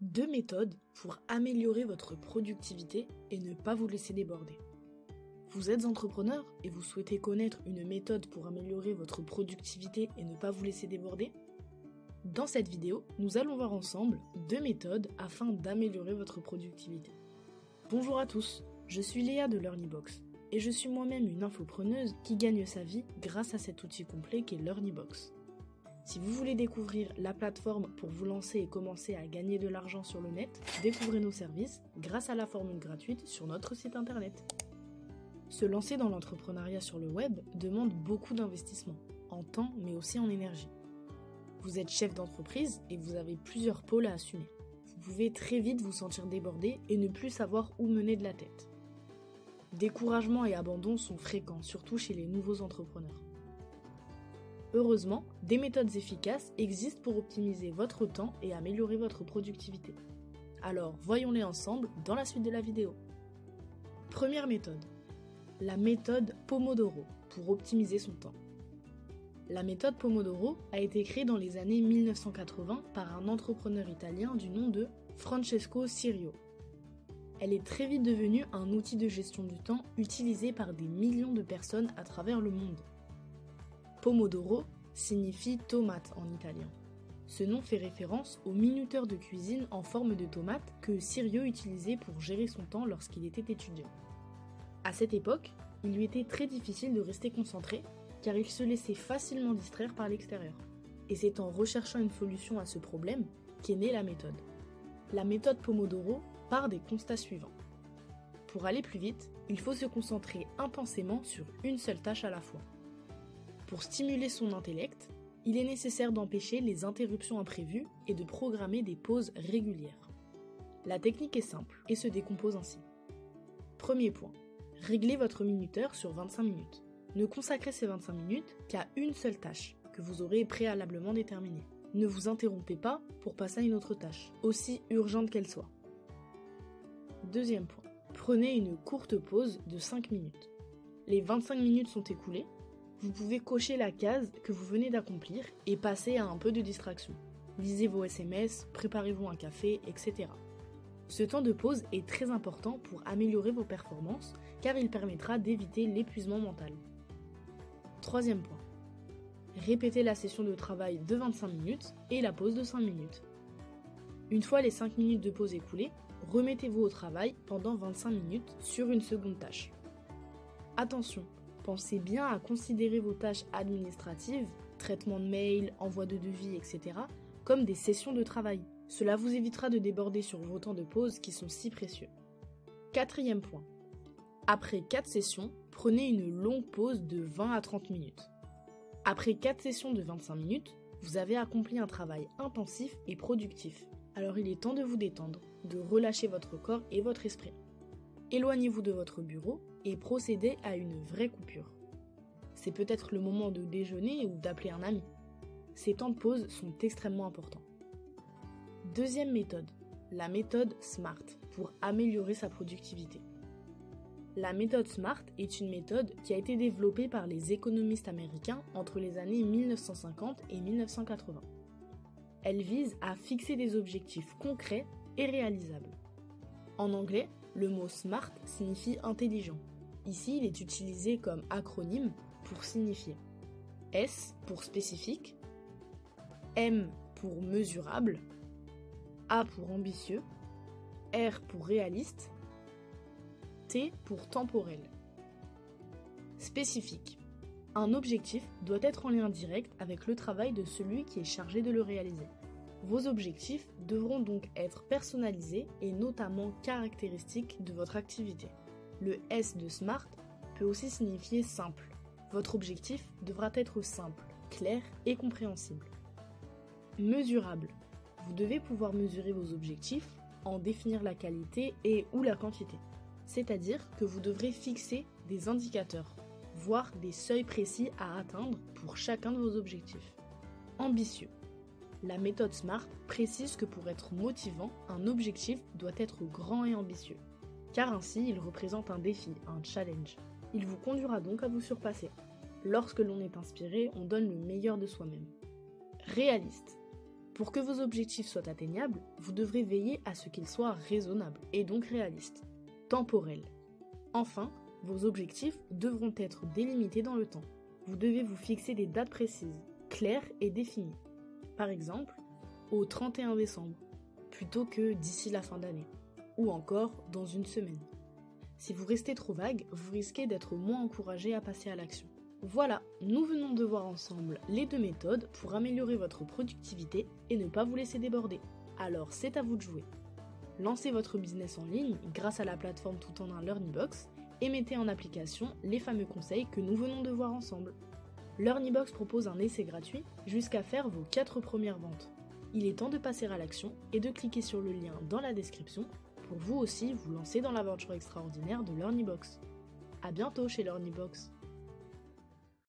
2 méthodes pour améliorer votre productivité et ne pas vous laisser déborder. Vous êtes entrepreneur et vous souhaitez connaître une méthode pour améliorer votre productivité et ne pas vous laisser déborder? Dans cette vidéo, nous allons voir ensemble 2 méthodes afin d'améliorer votre productivité. Bonjour à tous, je suis Léa de LearnyBox et je suis moi-même une infopreneuse qui gagne sa vie grâce à cet outil complet qu'est LearnyBox. Si vous voulez découvrir la plateforme pour vous lancer et commencer à gagner de l'argent sur le net, découvrez nos services grâce à la formule gratuite sur notre site internet. Se lancer dans l'entrepreneuriat sur le web demande beaucoup d'investissement, en temps mais aussi en énergie. Vous êtes chef d'entreprise et vous avez plusieurs pôles à assumer. Vous pouvez très vite vous sentir débordé et ne plus savoir où mener de la tête. Découragement et abandon sont fréquents, surtout chez les nouveaux entrepreneurs. Heureusement, des méthodes efficaces existent pour optimiser votre temps et améliorer votre productivité. Alors, voyons-les ensemble dans la suite de la vidéo. Première méthode, la méthode Pomodoro pour optimiser son temps. La méthode Pomodoro a été créée dans les années 1980 par un entrepreneur italien du nom de Francesco Cirio. Elle est très vite devenue un outil de gestion du temps utilisé par des millions de personnes à travers le monde. Pomodoro signifie tomate en italien. Ce nom fait référence au minuteur de cuisine en forme de tomate que Cirio utilisait pour gérer son temps lorsqu'il était étudiant. À cette époque, il lui était très difficile de rester concentré car il se laissait facilement distraire par l'extérieur. Et c'est en recherchant une solution à ce problème qu'est née la méthode. La méthode Pomodoro part des constats suivants. Pour aller plus vite, il faut se concentrer intensément sur une seule tâche à la fois. Pour stimuler son intellect, il est nécessaire d'empêcher les interruptions imprévues et de programmer des pauses régulières. La technique est simple et se décompose ainsi. Premier point, réglez votre minuteur sur 25 minutes. Ne consacrez ces 25 minutes qu'à une seule tâche que vous aurez préalablement déterminée. Ne vous interrompez pas pour passer à une autre tâche, aussi urgente qu'elle soit. Deuxième point, prenez une courte pause de 5 minutes. Les 25 minutes sont écoulées. Vous pouvez cocher la case que vous venez d'accomplir et passer à un peu de distraction. Lisez vos SMS, préparez-vous un café, etc. Ce temps de pause est très important pour améliorer vos performances car il permettra d'éviter l'épuisement mental. Troisième point. Répétez la session de travail de 25 minutes et la pause de 5 minutes. Une fois les 5 minutes de pause écoulées, remettez-vous au travail pendant 25 minutes sur une seconde tâche. Attention! Pensez bien à considérer vos tâches administratives, traitement de mail, envoi de devis, etc. comme des sessions de travail. Cela vous évitera de déborder sur vos temps de pause qui sont si précieux. Quatrième point. Après 4 sessions, prenez une longue pause de 20 à 30 minutes. Après 4 sessions de 25 minutes, vous avez accompli un travail intensif et productif. Alors il est temps de vous détendre, de relâcher votre corps et votre esprit. Éloignez-vous de votre bureau et procédez à une vraie coupure. C'est peut-être le moment de déjeuner ou d'appeler un ami. Ces temps de pause sont extrêmement importants. Deuxième méthode, la méthode SMART pour améliorer sa productivité. La méthode SMART est une méthode qui a été développée par les économistes américains entre les années 1950 et 1980. Elle vise à fixer des objectifs concrets et réalisables. En anglais, le mot SMART signifie intelligent. Ici, il est utilisé comme acronyme pour signifier S pour spécifique, M pour mesurable, A pour ambitieux, R pour réaliste, T pour temporel. Spécifique. Un objectif doit être en lien direct avec le travail de celui qui est chargé de le réaliser. Vos objectifs devront donc être personnalisés et notamment caractéristiques de votre activité. Le S de SMART peut aussi signifier simple. Votre objectif devra être simple, clair et compréhensible. Mesurable. Vous devez pouvoir mesurer vos objectifs, en définir la qualité et ou la quantité. C'est-à-dire que vous devrez fixer des indicateurs, voire des seuils précis à atteindre pour chacun de vos objectifs. Ambitieux. La méthode SMART précise que pour être motivant, un objectif doit être grand et ambitieux, car ainsi il représente un défi, un challenge. Il vous conduira donc à vous surpasser. Lorsque l'on est inspiré, on donne le meilleur de soi-même. Réaliste. Pour que vos objectifs soient atteignables, vous devrez veiller à ce qu'ils soient raisonnables et donc réalistes, temporels. Enfin, vos objectifs devront être délimités dans le temps. Vous devez vous fixer des dates précises, claires et définies. Par exemple, au 31 décembre, plutôt que d'ici la fin d'année, ou encore dans une semaine. Si vous restez trop vague, vous risquez d'être moins encouragé à passer à l'action. Voilà, nous venons de voir ensemble les 2 méthodes pour améliorer votre productivité et ne pas vous laisser déborder. Alors c'est à vous de jouer. Lancez votre business en ligne grâce à la plateforme tout en un LearnyBox et mettez en application les fameux conseils que nous venons de voir ensemble. LearnyBox propose un essai gratuit jusqu'à faire vos 4 premières ventes. Il est temps de passer à l'action et de cliquer sur le lien dans la description pour vous aussi vous lancer dans l'aventure extraordinaire de LearnyBox. À bientôt chez LearnyBox.